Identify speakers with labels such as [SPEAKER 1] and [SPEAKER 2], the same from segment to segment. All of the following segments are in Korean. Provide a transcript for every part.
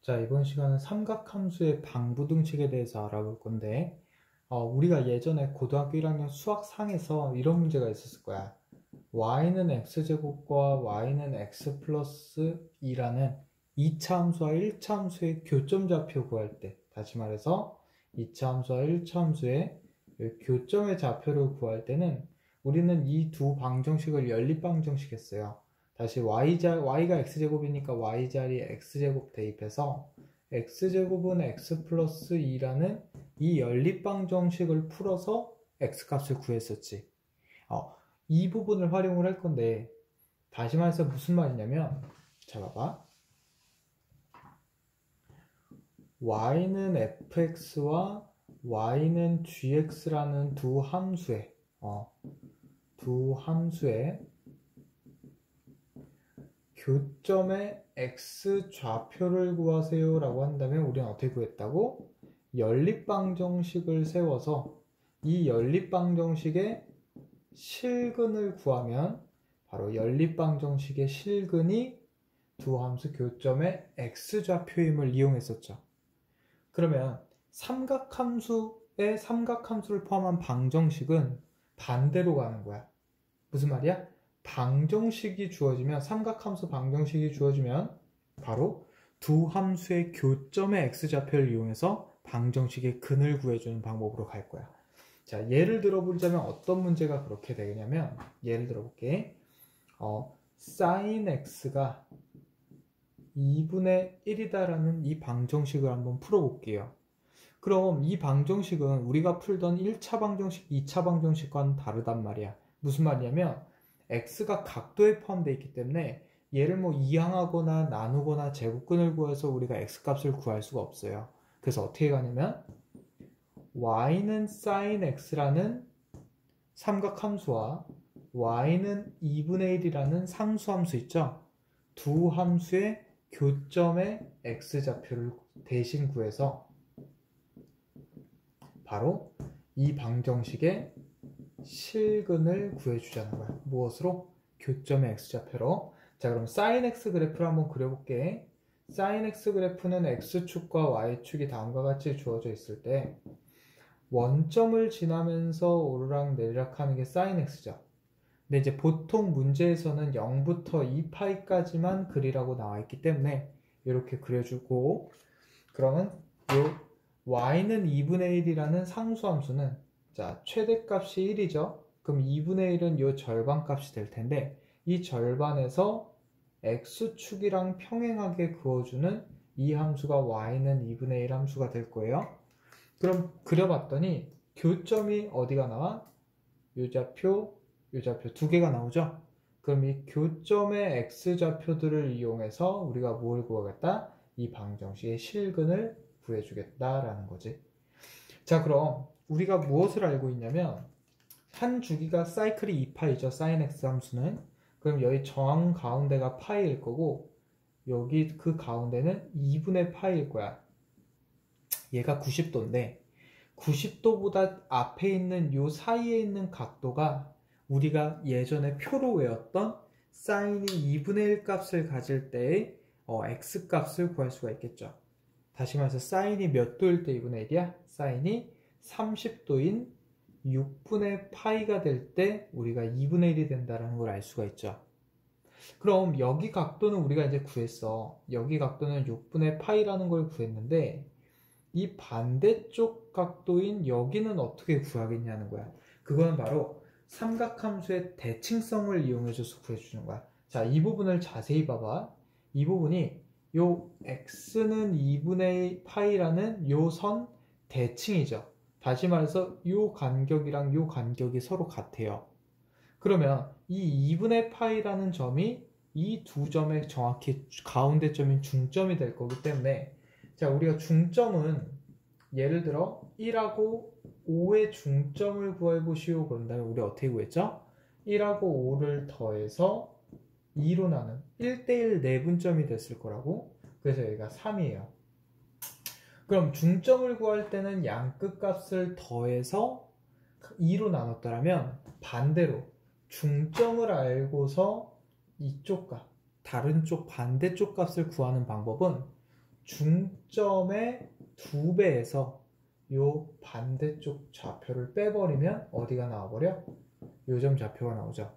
[SPEAKER 1] 자, 이번 시간은 삼각함수의 방부등식에 대해서 알아볼 건데, 우리가 예전에 고등학교 1학년 수학상에서 이런 문제가 있었을 거야. y는 x제곱과 y는 x 플러스 2라는 2차 함수와 1차 함수의 교점좌표 구할 때, 다시 말해서 2차 함수와 1차 함수의 교점의 좌표를 구할 때는 우리는 이 두 방정식을 연립방정식 했어요. 다시 y가 x제곱이니까 y자리에 x제곱 대입해서 x제곱은 x 플러스 2라는 이 연립방정식을 풀어서 x값을 구했었지. 이 부분을 활용을 할 건데, 다시 말해서 무슨 말이냐면, 자 봐봐, y는 fx와 y는 gx라는 두 함수의 교점의 x 좌표를 구하세요 라고 한다면 우리는 어떻게 구했다고? 연립방정식을 세워서 이 연립방정식의 실근을 구하면 바로 연립방정식의 실근이 두 함수 교점의 x 좌표임을 이용했었죠. 그러면 삼각함수의 삼각함수를 포함한 방정식은 반대로 가는 거야. 무슨 말이야? 방정식이 주어지면, 삼각함수 방정식이 주어지면 바로 두 함수의 교점의 x좌표를 이용해서 방정식의 근을 구해주는 방법으로 갈 거야. 자, 예를 들어보자면 어떤 문제가 그렇게 되냐면, 예를 들어볼게. sin x가 2분의 1이다라는 이 방정식을 한번 풀어볼게요. 그럼 이 방정식은 우리가 풀던 1차 방정식, 2차 방정식과는 다르단 말이야. 무슨 말이냐면 x가 각도에 포함되어 있기 때문에 얘를 이항하거나 나누거나 제곱근을 구해서 우리가 x값을 구할 수가 없어요. 그래서 어떻게 가냐면 y는 sin x라는 삼각함수와 y는 2분의 1이라는 상수함수 있죠? 두 함수의 교점의 x좌표를 대신 구해서 바로 이 방정식의 실근을 구해주자는 거야. 무엇으로? 교점의 x좌표로. 자, 그럼 sin x 그래프를 한번 그려볼게. sin x 그래프는 x축과 y축이 다음과 같이 주어져 있을 때 원점을 지나면서 오르락 내리락 하는 게 sin x죠. 근데 이제 보통 문제에서는 0부터 2파이까지만 그리라고 나와 있기 때문에 이렇게 그려주고, 그러면 요 y는 2분의 1이라는 상수함수는, 자, 최대값이 1이죠. 그럼 2분의 1은 요 절반값이 될 텐데, 이 절반에서 x축이랑 평행하게 그어주는 이 함수가 y는 2분의 1 함수가 될 거예요. 그럼 그려봤더니 교점이 어디가 나와? 요 좌표, 요 좌표 두 개가 나오죠. 그럼 이 교점의 x좌표들을 이용해서 우리가 뭘 구하겠다? 이 방정식의 실근을 구해주겠다라는 거지. 자, 그럼 우리가 무엇을 알고 있냐면 한 주기가 사이클이 2파이죠. sin x 함수는. 그럼 여기 정 가운데가 파이일 거고 여기 그 가운데는 2분의 파이일 거야. 얘가 90도인데 90도보다 앞에 있는 요 사이에 있는 각도가 우리가 예전에 표로 외웠던 사인이 2분의 1 값을 가질 때의 x 값을 구할 수가 있겠죠. 다시 말해서 사인이 몇 도일 때 2분의 1이야? 사인이 30도인 6분의 파이가 될 때 우리가 2분의 1이 된다는 걸 알 수가 있죠. 그럼 여기 각도는 우리가 이제 구했어. 여기 각도는 6분의 파이라는 걸 구했는데 이 반대쪽 각도인 여기는 어떻게 구하겠냐는 거야. 그거는 바로 삼각함수의 대칭성을 이용해줘서 구해주는 거야. 자, 이 부분을 자세히 봐봐. 이 부분이 요 x는 2분의 파이라는 요 선 대칭이죠. 다시 말해서 요 간격이랑 요 간격이 서로 같아요. 그러면 이 2분의 파이라는 점이 이 두 점의 정확히 가운데 점인 중점이 될 거기 때문에, 자, 우리가 중점은 예를 들어 1하고 5의 중점을 구해보시오. 그런다면 우리 어떻게 구했죠? 1하고 5를 더해서 2로 나눈 1대1 내분점이 됐을 거라고. 그래서 여기가 3이에요. 그럼 중점을 구할 때는 양 끝값을 더해서 2로 나눴더라면 반대로 중점을 알고서 이쪽 값, 다른 쪽 반대쪽 값을 구하는 방법은 중점의 2배에서 요 반대쪽 좌표를 빼버리면 어디가 나와버려? 요점 좌표가 나오죠.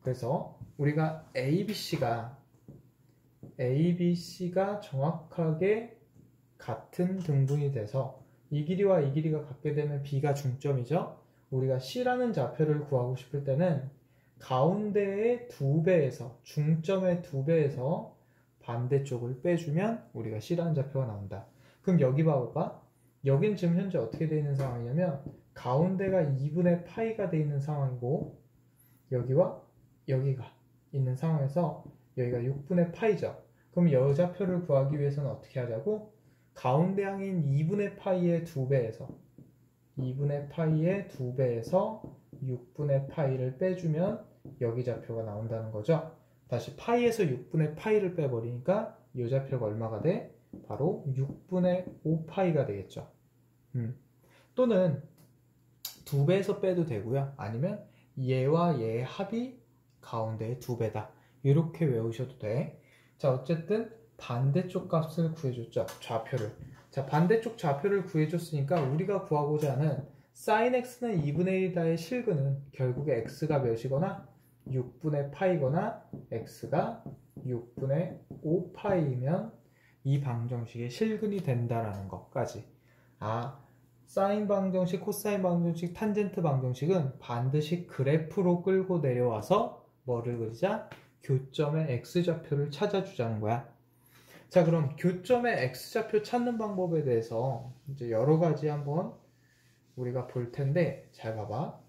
[SPEAKER 1] 그래서 우리가 ABC가 정확하게 같은 등분이 돼서 이 길이와 이 길이가 같게 되면 B가 중점이죠. 우리가 C라는 좌표를 구하고 싶을 때는 가운데의 2배에서, 중점의 2배에서 반대쪽을 빼주면 우리가 C라는 좌표가 나온다. 그럼 여기 봐봐. 여긴 지금 현재 어떻게 되어 있는 상황이냐면 가운데가 2분의 파이가 되어 있는 상황이고 여기와 여기가 있는 상황에서 여기가 6분의 파이죠. 그럼 이 좌표를 구하기 위해서는 어떻게 하자고? 가운데 항인 2분의 파이의 2배에서 6분의 파이를 빼주면 여기 좌표가 나온다는 거죠. 다시 파이에서 6분의 파이를 빼버리니까 이 좌표가 얼마가 돼? 바로 6분의 5파이가 되겠죠. 또는 2배에서 빼도 되고요. 아니면 얘와 얘의 합이 가운데의 2배다. 이렇게 외우셔도 돼. 자, 어쨌든 반대쪽 값을 구해줬죠. 좌표를. 자, 반대쪽 좌표를 구해줬으니까 우리가 구하고자 하는 sin x는 2분의 1이다의 실근은 결국에 x가 몇이거나 6분의 파이거나 x가 6분의 5파이면 이 방정식의 실근이 된다라는 것까지. 사인 방정식, 코사인 방정식, 탄젠트 방정식은 반드시 그래프로 끌고 내려와서 뭐를 그리자? 교점의 x좌표를 찾아주자는 거야. 자, 그럼 교점의 x좌표 찾는 방법에 대해서 이제 여러 가지 한번 우리가 볼 텐데 잘 봐봐.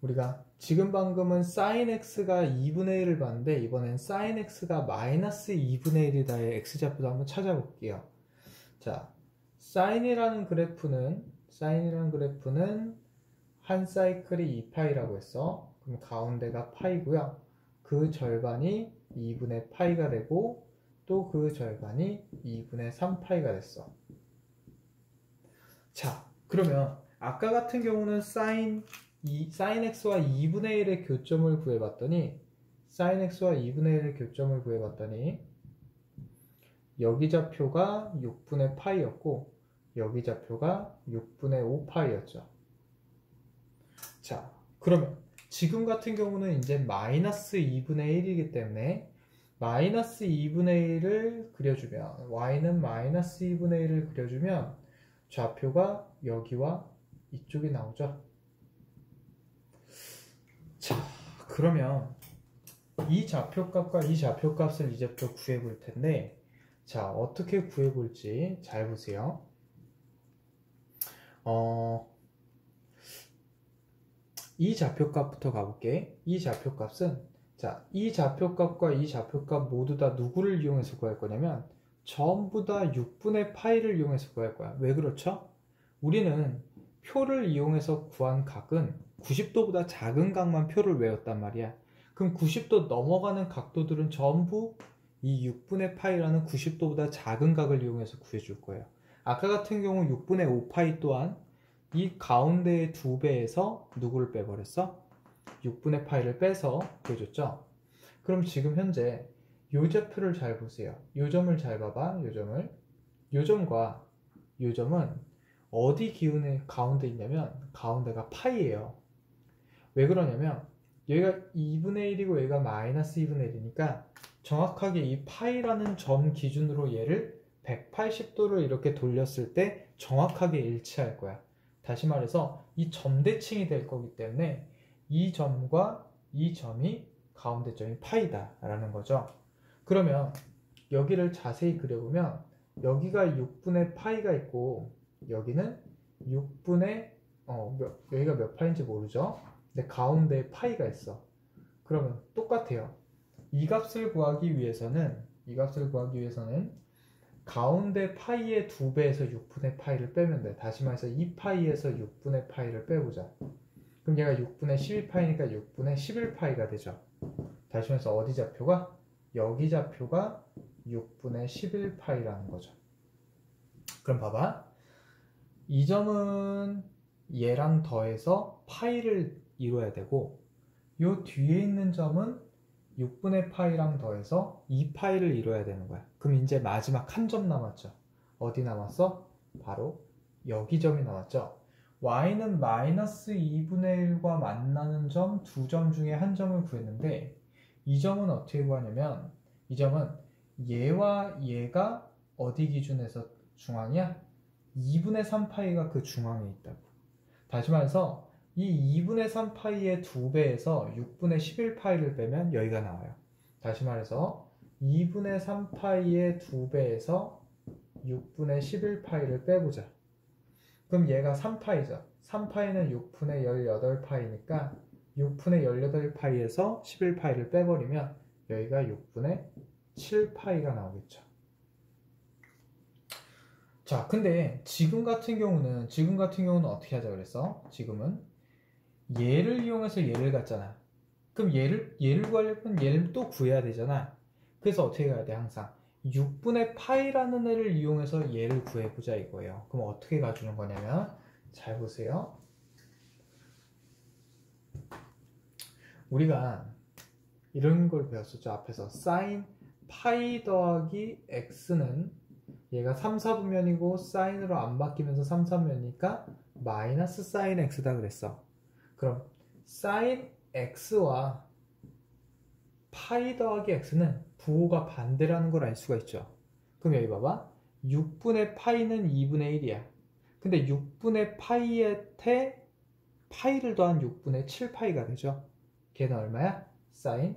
[SPEAKER 1] 우리가 지금 방금은 sin x가 2분의 1을 봤는데 이번엔 sin x가 마이너스 2분의 1이다의 x좌표도 한번 찾아볼게요. 자, 사인이라는 그래프는 한 사이클이 2파이라고 했어. 그럼 가운데가 파이고요. 그 절반이 2분의 파이가 되고 또 그 절반이 2분의 3파이가 됐어. 자, 그러면 아까 같은 경우는 sin x와 2분의 1의 교점을 구해봤더니 여기 좌표가 6분의 파이였고 여기 좌표가 6분의 5파이였죠. 자, 그러면 지금 같은 경우는 이제 마이너스 2분의 1이기 때문에 마이너스 2분의 1을 그려주면 y는 마이너스 2분의 1을 그려주면 좌표가 여기와 이쪽이 나오죠. 자, 그러면 이 좌표값과 이 좌표값을 이제부터 구해볼 텐데 자, 어떻게 구해볼지 잘 보세요. 이 좌표값부터 가볼게. 이 좌표값은 자, 이 좌표값과 이 좌표값 모두 다 누구를 이용해서 구할 거냐면 전부 다 6분의 파이를 이용해서 구할 거야. 왜 그렇죠? 우리는 표를 이용해서 구한 각은 90도보다 작은 각만 표를 외웠단 말이야. 그럼 90도 넘어가는 각도들은 전부 이 6분의 파이라는 90도보다 작은 각을 이용해서 구해줄 거예요. 아까 같은 경우 6분의 5파이 또한 이 가운데의 2배에서 누구를 빼버렸어? 6분의 파이를 빼서 구해줬죠. 그럼 지금 현재 요 좌표를 잘 보세요. 요 점을 잘 봐봐. 요 점과 요 점은 어디 기운의 가운데 있냐면 가운데가 파이예요. 왜 그러냐면 여기가 2분의 1이고 여기가 마이너스 2분의 1이니까 정확하게 이 파이라는 점 기준으로 얘를 180도를 이렇게 돌렸을 때 정확하게 일치할 거야. 다시 말해서 이 점대칭이 될 거기 때문에 이 점과 이 점이 가운데 점이 파이다 라는 거죠. 그러면 여기를 자세히 그려보면 여기가 6분의 파이가 있고 여기는 6분의 여기가 몇 파인지 모르죠. 근데 가운데에 파이가 있어. 그러면 똑같아요. 이 값을 구하기 위해서는 가운데 파이의 2배에서 6분의 파이를 빼면 돼. 다시 말해서 2파이에서 6분의 파이를 빼보자. 그럼 얘가 6분의 12파이니까 6분의 11파이가 되죠. 다시 말해서 어디 좌표가? 여기 좌표가 6분의 11파이라는 거죠. 그럼 봐봐. 이 점은 얘랑 더해서 파이를 이루어야 되고 요 뒤에 있는 점은 6분의 파이랑 더해서 2파이를 이뤄야 되는 거야. 그럼 이제 마지막 한 점 남았죠. 어디 남았어? 바로 여기 점이 남았죠. y는 마이너스 2분의 1과 만나는 점 두 점 중에 한 점을 구했는데 이 점은 어떻게 구하냐면 이 점은 얘와 얘가 어디 기준에서 중앙이야? 2분의 3파이가 그 중앙에 있다고. 다시 말해서 이 2분의 3파이의 2배에서 6분의 11파이를 빼면 여기가 나와요. 다시 말해서 2분의 3파이의 2배에서 6분의 11파이를 빼보자. 그럼 얘가 3파이죠. 3파이는 6분의 18파이니까 6분의 18파이에서 11파이를 빼버리면 여기가 6분의 7파이가 나오겠죠. 자, 근데 지금 같은 경우는 어떻게 하자 그랬어? 지금은 얘를 이용해서 얘를 갖잖아. 그럼 얘를 구하려면 얘를 또 구해야 되잖아. 그래서 어떻게 가야 돼? 항상 6분의 파이라는 애를 이용해서 얘를 구해보자 이거예요. 그럼 어떻게 가주는 거냐면 잘 보세요. 우리가 이런 걸 배웠었죠. 앞에서 사인 파이 더하기 x는 얘가 3, 4분면이고 사인으로 안 바뀌면서 3, 4분면이니까 마이너스 사인 x다 그랬어. 그럼 사인 x와 파이 더하기 x는 부호가 반대라는 걸 알 수가 있죠. 그럼 여기 봐봐. 6분의 파이는 2분의 1이야. 근데 6분의 파이한테 파이를 더한 6분의 7파이가 되죠. 걔는 얼마야? 사인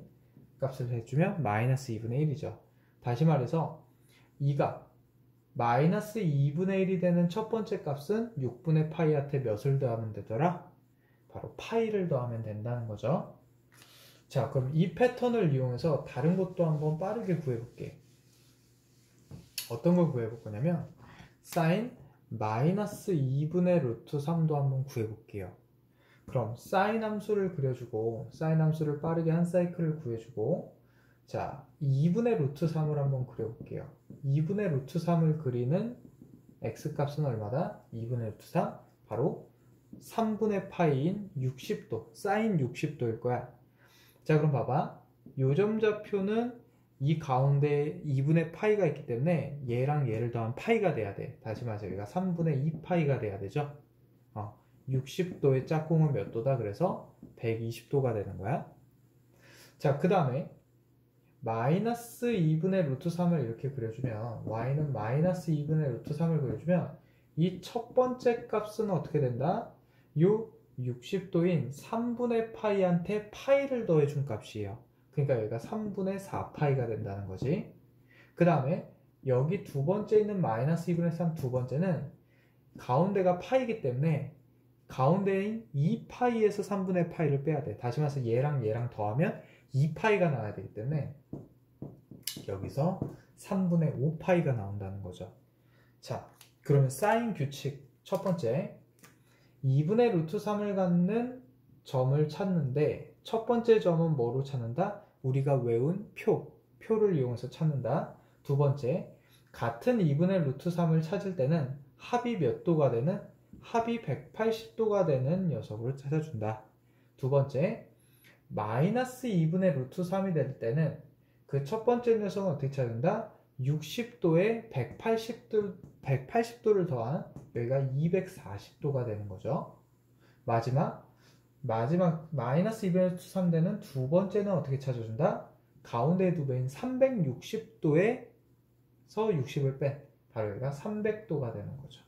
[SPEAKER 1] 값을 해주면 마이너스 2분의 1이죠. 다시 말해서 이 값 마이너스 2분의 1이 되는 첫 번째 값은 6분의 파이한테 몇을 더하면 되더라? 바로 파이를 더하면 된다는 거죠. 자, 그럼 이 패턴을 이용해서 다른 것도 한번 빠르게 구해볼게. 어떤 걸 구해볼 거냐면 사인 마이너스 2분의 루트 3도 한번 구해볼게요. 그럼 사인 함수를 그려주고 사인 함수를 빠르게 한 사이클을 구해주고 자, 2분의 루트 3을 한번 그려볼게요. 2분의 루트 3을 그리는 x값은 얼마다? 2분의 루트 3 바로 3분의 파이인 60도 사인 60도일 거야. 자, 그럼 봐봐. 요점 좌표는 이 가운데 2분의 파이가 있기 때문에 얘랑 얘를 더한 파이가 돼야 돼. 다시 말해서 여기가 3분의 2 파이가 돼야 되죠. 60도의 짝꿍은 몇 도다? 그래서 120도가 되는 거야. 자, 그 다음에 마이너스 2분의 루트 3을 이렇게 그려주면 y는 마이너스 2분의 루트 3을 그려주면 이 첫 번째 값은 어떻게 된다? 요 60도인 3분의 파이한테 파이를 더해준 값이에요. 그러니까 여기가 3분의 4파이가 된다는 거지. 그 다음에 여기 두 번째 있는 마이너스 2분의 3 두 번째는 가운데가 파이기 때문에 가운데인 2파이에서 3분의 파이를 빼야 돼. 다시 말해서 얘랑 더하면 2파이가 나와야 되기 때문에 여기서 3분의 5파이가 나온다는 거죠. 자, 그러면 사인 규칙 첫 번째 2분의 루트 3을 갖는 점을 찾는데 첫 번째 점은 뭐로 찾는다? 우리가 외운 표를 이용해서 찾는다. 두 번째, 같은 2분의 루트 3을 찾을 때는 합이 몇 도가 되는? 합이 180도가 되는 녀석을 찾아준다. 두 번째, 마이너스 2분의 루트 3이 될 때는 그 첫 번째 녀석은 어떻게 찾는다? 60도에 180도를 더한 여기가 240도가 되는 거죠. 마지막 마이너스 2분의 루트 3 되는 두 번째는 어떻게 찾아준다? 가운데 두 배인 360도에서 60을 뺀 바로 여기가 300도가 되는 거죠.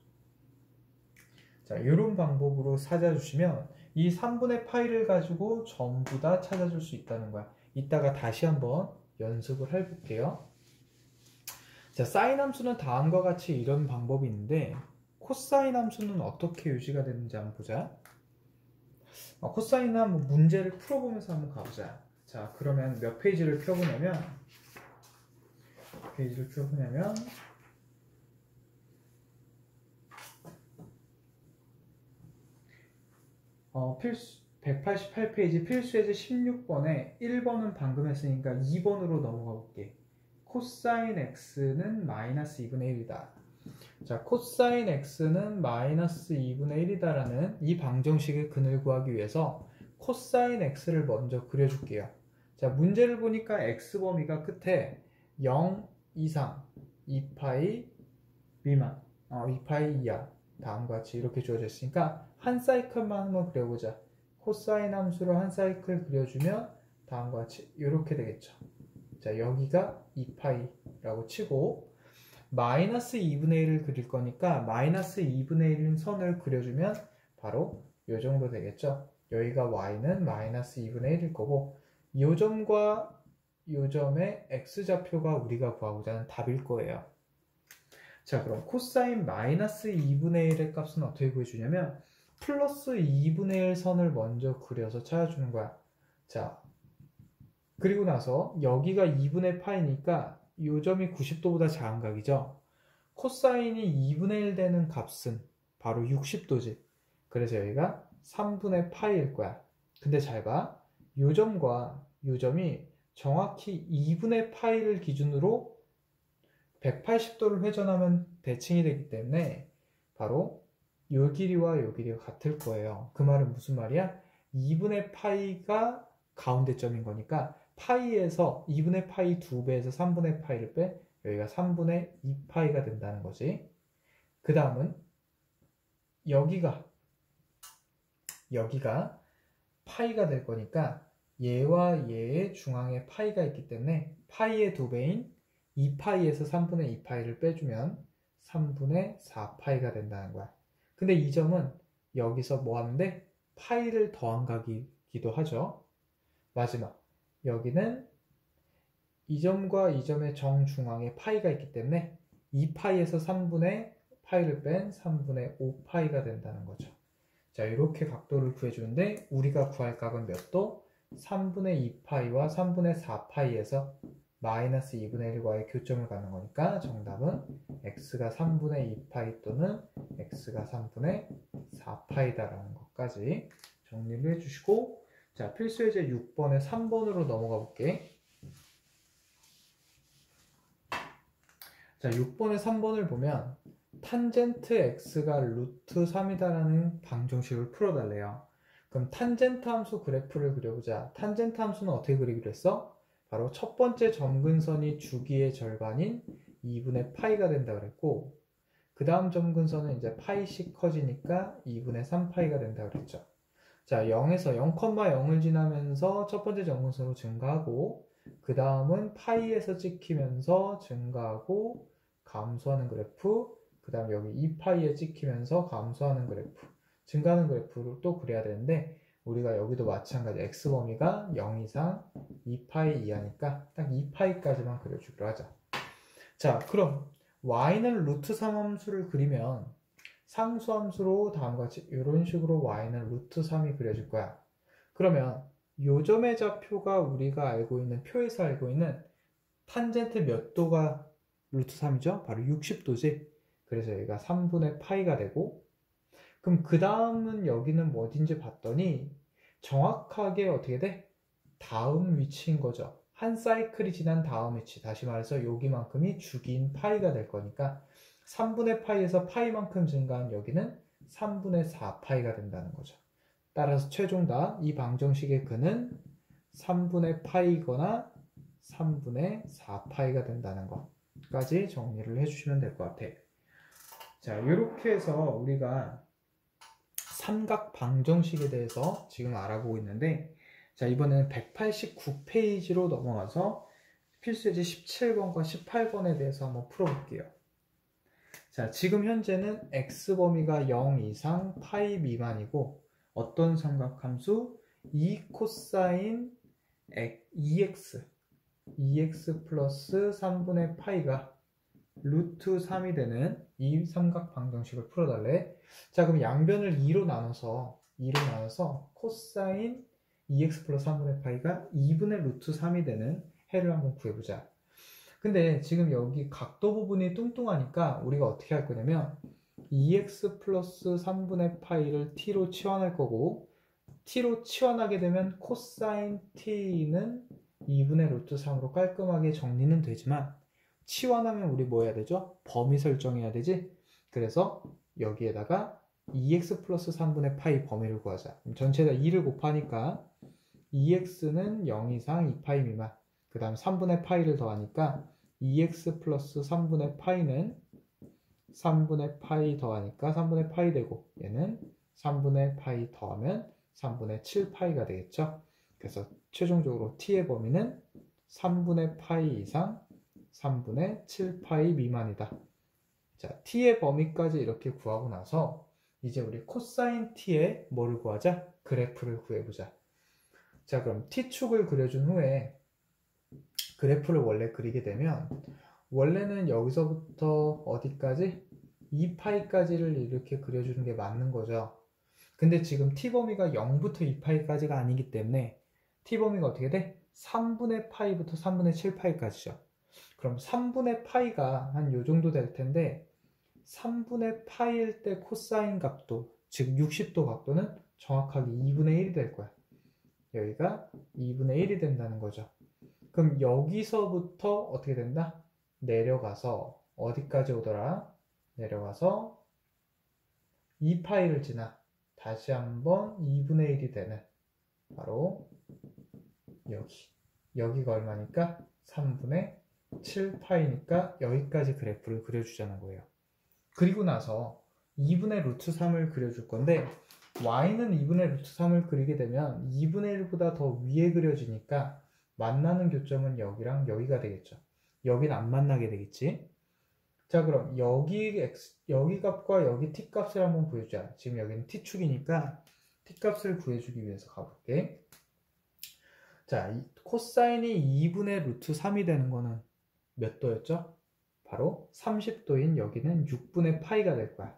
[SPEAKER 1] 자, 이런 방법으로 찾아주시면 이 3분의 파이를 가지고 전부 다 찾아줄 수 있다는 거야. 이따가 다시 한번 연습을 해볼게요. 자, 사인 함수는 다음과 같이 이런 방법이 있는데 코사인 함수는 어떻게 유지가 되는지 한번 보자. 코사인은 한번 문제를 풀어보면서 한번 가보자. 자, 그러면 몇 페이지를 펴보냐면 필수 188페이지 필수예제 16번에 1번은 방금 했으니까 2번으로 넘어가 볼게. 코사인 x는 마이너스 2분의 1이다. 자, 코사인 x는 마이너스 2분의 1이다라는 이 방정식의 근을 구하기 위해서 코사인 x를 먼저 그려줄게요. 자, 자, 문제를 보니까 x범위가 끝에 0 이상 2파이 미만 2파이 이하 다음과 같이 이렇게 주어져 있으니까 한 사이클만 한번 그려보자. 코사인 함수로 한 사이클 그려주면 다음과 같이 이렇게 되겠죠. 자, 여기가 2파이라고 치고 마이너스 2분의 1을 그릴 거니까 마이너스 2분의 1 선을 그려주면 바로 이 정도 되겠죠. 여기가 y는 마이너스 2분의 1일 거고 이 점과 이 점의 x좌표가 우리가 구하고자 하는 답일 거예요. 자, 그럼 코사인 마이너스 2분의 1의 값은 어떻게 구해주냐면 플러스 2분의 1 선을 먼저 그려서 찾아주는 거야. 자, 그리고 나서 여기가 2분의 파이니까 이 점이 90도보다 작은 각이죠. 코사인이 2분의 1 되는 값은 바로 60도지. 그래서 여기가 3분의 파이일 거야. 근데 잘 봐. 이 점과 이 점이 정확히 2분의 파이를 기준으로 180도를 회전하면 대칭이 되기 때문에 바로 요 길이와 요 길이가 같을 거예요. 그 말은 무슨 말이야? 2분의 파이가 가운데 점인 거니까 파이에서 2분의 파이 2배에서 3분의 파이를 빼 여기가 3분의 2파이가 된다는 거지. 그 다음은 여기가 파이가 될 거니까 얘와 얘의 중앙에 파이가 있기 때문에 파이의 2배인 2파이에서 3분의 2파이를 빼주면 3분의 4파이가 된다는 거야. 근데 이 점은 여기서 뭐 하는데? 파이를 더한 각이기도 하죠. 마지막 여기는 이 점과 이 점의 정중앙에 파이가 있기 때문에 2파이에서 3분의 파이를 뺀 3분의 5파이가 된다는 거죠. 자, 이렇게 각도를 구해주는데 우리가 구할 각은 몇 도? 3분의 2파이와 3분의 4파이에서 마이너스 2분의 1과의 교점을 갖는 거니까 정답은 x가 3분의 2파이 또는 x가 3분의 4파이다라는 것까지 정리를 해주시고 자, 필수 예제 6번에 3번으로 넘어가 볼게. 자, 6번에 3번을 보면 탄젠트 x가 루트 3이다라는 방정식을 풀어달래요. 그럼 탄젠트 함수 그래프를 그려보자. 탄젠트 함수는 어떻게 그리기로 했어? 바로 첫 번째 점근선이 주기의 절반인 2분의 파이가 된다 그랬고 그 다음 점근선은 이제 파이씩 커지니까 2분의 3파이가 된다 그랬죠. 자, 0에서 0,0을 지나면서 첫 번째 점근선으로 증가하고 그 다음은 파이에서 찍히면서 증가하고 감소하는 그래프, 그 다음 여기 2파이에 찍히면서 감소하는 그래프, 증가하는 그래프를 또 그려야 되는데 우리가 여기도 마찬가지 x범위가 0 이상 2파이 이하니까 딱 2파이까지만 그려주기로 하자. 자, 그럼 y는 루트 3 함수를 그리면 상수함수로 다음과 같이 이런 식으로 y는 루트 3이 그려질 거야. 그러면 요 점의 좌표가 우리가 알고 있는 표에서 알고 있는 탄젠트 몇 도가 루트 3이죠? 바로 60도지. 그래서 여기가 3분의 파이가 되고 그럼 그 다음은 여기는 뭐 어딘지 봤더니 정확하게 어떻게 돼? 다음 위치인 거죠. 한 사이클이 지난 다음 위치. 다시 말해서 여기만큼이 주기인 파이가 될 거니까 3분의 파이에서 파이만큼 증가한 여기는 3분의 4파이가 된다는 거죠. 따라서 최종다 이 방정식의 근은 3분의 파이거나 3분의 4파이가 된다는 것까지 정리를 해주시면 될 것 같아. 자, 이렇게 해서 우리가 삼각 방정식에 대해서 지금 알아보고 있는데 자, 이번에는 189페이지로 넘어가서 필수예제 17번과 18번에 대해서 한번 풀어볼게요. 자, 지금 현재는 x범위가 0 이상 파이 미만이고 어떤 삼각함수? 2 코사인 2x 플러스 3분의 파이가 루트 3이 되는 이 삼각 방정식을 풀어달래. 자, 그럼 양변을 2로 나눠서 코사인 2x 플러스 3분의 파이가 2분의 루트 3이 되는 해를 한번 구해보자. 근데 지금 여기 각도 부분이 뚱뚱하니까 우리가 어떻게 할 거냐면 2x 플러스 3분의 파이를 t로 치환할 거고 t로 치환하게 되면 코사인 t는 2분의 루트 3으로 깔끔하게 정리는 되지만 치환하면 우리 뭐 해야 되죠? 범위 설정해야 되지? 그래서 여기에다가 2x 플러스 3분의 파이 범위를 구하자. 전체에다 2를 곱하니까 2x는 0 이상 2파이 미만. 그 다음 3분의 파이를 더하니까 2x 플러스 3분의 파이는 3분의 파이 더하니까 3분의 파이 되고, 얘는 3분의 파이 더하면 3분의 7파이가 되겠죠. 그래서 최종적으로 t의 범위는 3분의 파이 이상 3분의 7파이 미만이다. 자, t의 범위까지 이렇게 구하고 나서 이제 우리 코사인 t의 뭐를 구하자? 그래프를 구해보자. 자, 그럼 t축을 그려준 후에 그래프를 원래 그리게 되면 원래는 여기서부터 어디까지? 2파이까지를 이렇게 그려주는 게 맞는 거죠. 근데 지금 t범위가 0부터 2파이까지가 아니기 때문에 t범위가 어떻게 돼? 3분의 파이부터 3분의 7파이까지죠. 그럼 3분의 파이가 한 요 정도 될 텐데 3분의 파이일 때 코사인 각도, 즉 60도 각도는 정확하게 2분의 1이 될 거야. 여기가 2분의 1이 된다는 거죠. 그럼 여기서부터 어떻게 된다? 내려가서 어디까지 오더라? 내려가서 2파이를 지나 다시 한번 2분의 1이 되는 바로 여기가 얼마니까? 3분의 7파이니까 여기까지 그래프를 그려주자는 거예요. 그리고 나서 2분의 루트 3을 그려줄 건데 y는 2분의 루트 3을 그리게 되면 2분의 1보다 더 위에 그려지니까 만나는 교점은 여기랑 여기가 되겠죠. 여긴 안 만나게 되겠지. 자, 그럼 여기 값과 여기 t 값을 한번 구해주자. 지금 여기는 t축이니까 t 값을 구해주기 위해서 가볼게. 자, 이 코사인이 2분의 루트 3이 되는 거는 몇 도였죠? 바로 30도인 여기는 6분의 파이가 될 거야.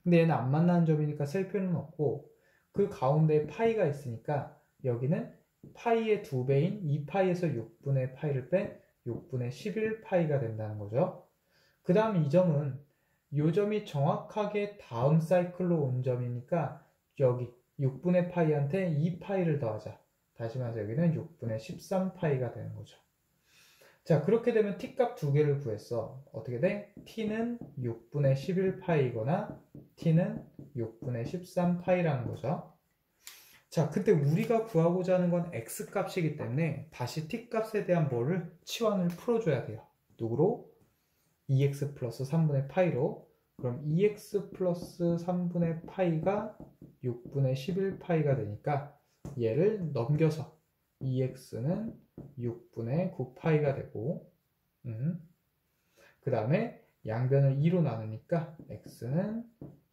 [SPEAKER 1] 근데 얘는 안 만나는 점이니까 셀 필요는 없고 그 가운데 파이가 있으니까 여기는 파이의 2배인 2파이에서 6분의 파이를 뺀 6분의 11파이가 된다는 거죠. 그 다음 이 점은 이 점이 정확하게 다음 사이클로 온 점이니까 여기 6분의 파이한테 2파이를 더하자. 다시 말해서 여기는 6분의 13파이가 되는 거죠. 자, 그렇게 되면 t값 두 개를 구했어. 어떻게 돼? t는 6분의 11파이거나 t는 6분의 13파이라는 거죠. 자, 근데 우리가 구하고자 하는 건 x값이기 때문에 다시 t값에 대한 뭐를 치환을 풀어줘야 돼요. 누구로? 2x 플러스 3분의 파이로. 그럼 2x 플러스 3분의 파이가 6분의 11파이가 되니까 얘를 넘겨서 2x는 6분의 9파이가 되고 그 다음에 양변을 2로 나누니까 x는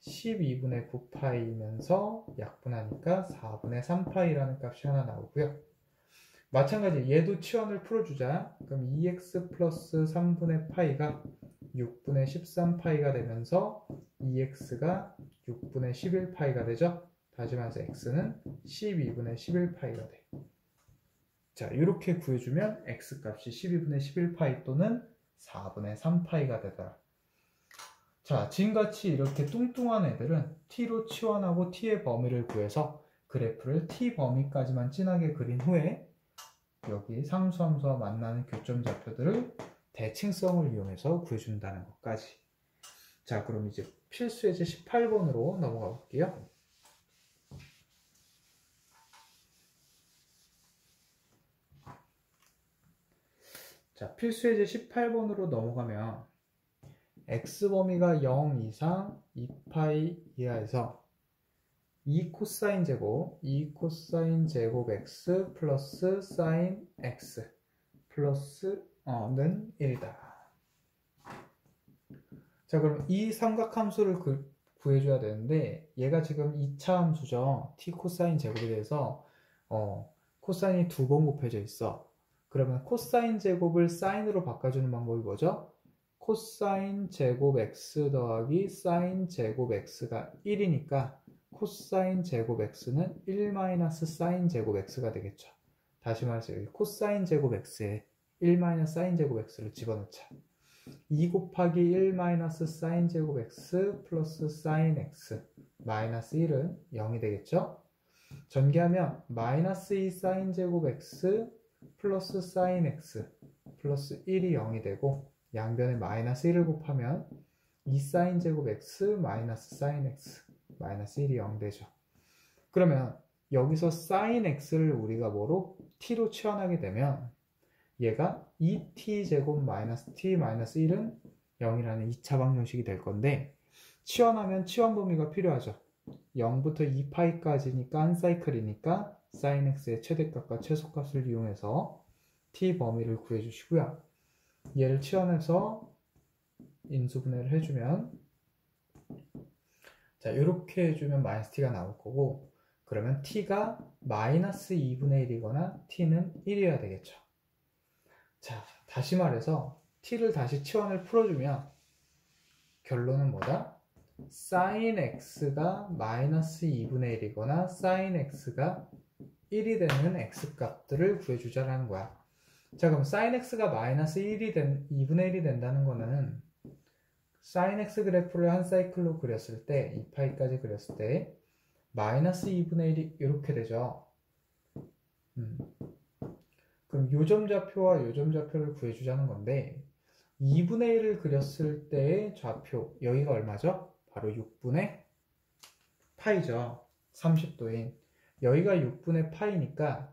[SPEAKER 1] 12분의 9파이면서 약분하니까 4분의 3파이라는 값이 하나 나오고요. 마찬가지 얘도 치환을 풀어주자. 그럼 2x 플러스 3분의 파이가 6분의 13파이가 되면서 2x가 6분의 11파이가 되죠. 다시 말해서 x는 12분의 11파이가 돼. 자, 이렇게 구해주면 x값이 12분의 11파이 또는 4분의 3파이가 되더라. 자, 지금같이 이렇게 뚱뚱한 애들은 t로 치환하고 t의 범위를 구해서 그래프를 t 범위까지만 진하게 그린 후에 여기 상수함수와 만나는 교점 좌표들을 대칭성을 이용해서 구해준다는 것까지. 자, 그럼 이제 필수 예제 18번으로 넘어가 볼게요. 자, 필수 예제 18번으로 넘어가면 x범위가 0 이상 2파이 이하에서 2 코사인 제곱 x 플러스 사인 x 플러스는 1이다. 자, 그럼 이 삼각함수를 구해줘야 되는데 얘가 지금 2차 함수죠. t 코사인 제곱에 대해서 코사인이 2번 곱해져 있어. 그러면 코사인 제곱을 사인으로 바꿔주는 방법이 뭐죠? 코사인 제곱 x 더하기 사인 제곱 x가 1이니까 코사인 제곱 x는 1 마이너스 사인 제곱 x가 되겠죠. 다시 말해서 여기 코사인 제곱 x에 1 마이너스 사인 제곱 x를 집어넣자. 2 곱하기 1 마이너스 사인 제곱 x 플러스 사인 x 마이너스 1은 0이 되겠죠. 전개하면 마이너스 2 사인 제곱 x 플러스 사인 x 플러스 1이 0이 되고 양변에 마이너스 1을 곱하면 2 사인 제곱 x 마이너스 사인 x 마이너스 1이 0 되죠. 그러면 여기서 sin x를 우리가 뭐로? t로 치환하게 되면 얘가 2t제곱 마이너스 t 마이너스 1은 0이라는 2차 방정식이 될 건데 치환하면 치환 범위가 필요하죠. 0부터 2파이까지니까 한 사이클이니까 sin x의 최대값과 최소값을 이용해서 t 범위를 구해주시고요. 얘를 치환해서 인수분해를 해주면 자 이렇게 해주면 마이너스 t가 나올 거고 그러면 t가 마이너스 2분의 1이거나 t는 1이어야 되겠죠. 자 다시 말해서 t를 다시 치환을 풀어주면 결론은 뭐다? sin x가 마이너스 2분의 1이거나 sin x가 1이 되는 x값들을 구해주자라는 거야. 자 그럼 sin x가 마이너스 2분의 1이 된다는 거는 sin x 그래프를 한 사이클로 그렸을 때 2파이까지 그렸을 때 마이너스 2분의 1이 이렇게 되죠. 그럼 요점 좌표와 요점 좌표를 구해주자는 건데 2분의 1을 그렸을 때의 좌표 여기가 얼마죠? 바로 6분의 파이죠. 30도인 여기가 6분의 파이니까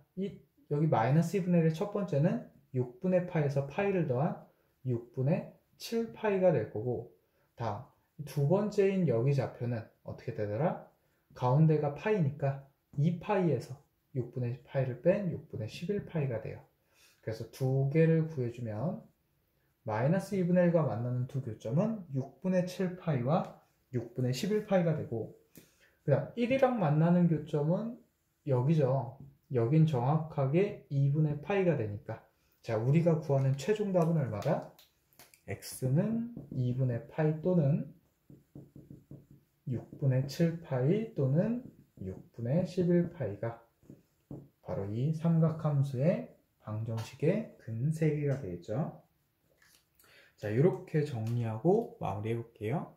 [SPEAKER 1] 여기 마이너스 2분의 1의 첫 번째는 6분의 파에서 파이를 더한 6분의 7파이가 될 거고 다음 두 번째인 여기 좌표는 어떻게 되더라? 가운데가 파이니까 2파이에서 6분의 파이를 뺀 6분의 11파이가 돼요. 그래서 두 개를 구해주면 마이너스 2분의 1과 만나는 두 교점은 6분의 7파이와 6분의 11파이가 되고 그 다음 1이랑 만나는 교점은 여기죠. 여긴 정확하게 2분의 파이가 되니까 자 우리가 구하는 최종 답은 얼마다? x는 2분의 파이 또는 6분의 7파이 또는 6분의 11파이가 바로 이 삼각함수의 방정식의 근 3개가 되겠죠. 자, 이렇게 정리하고 마무리해 볼게요.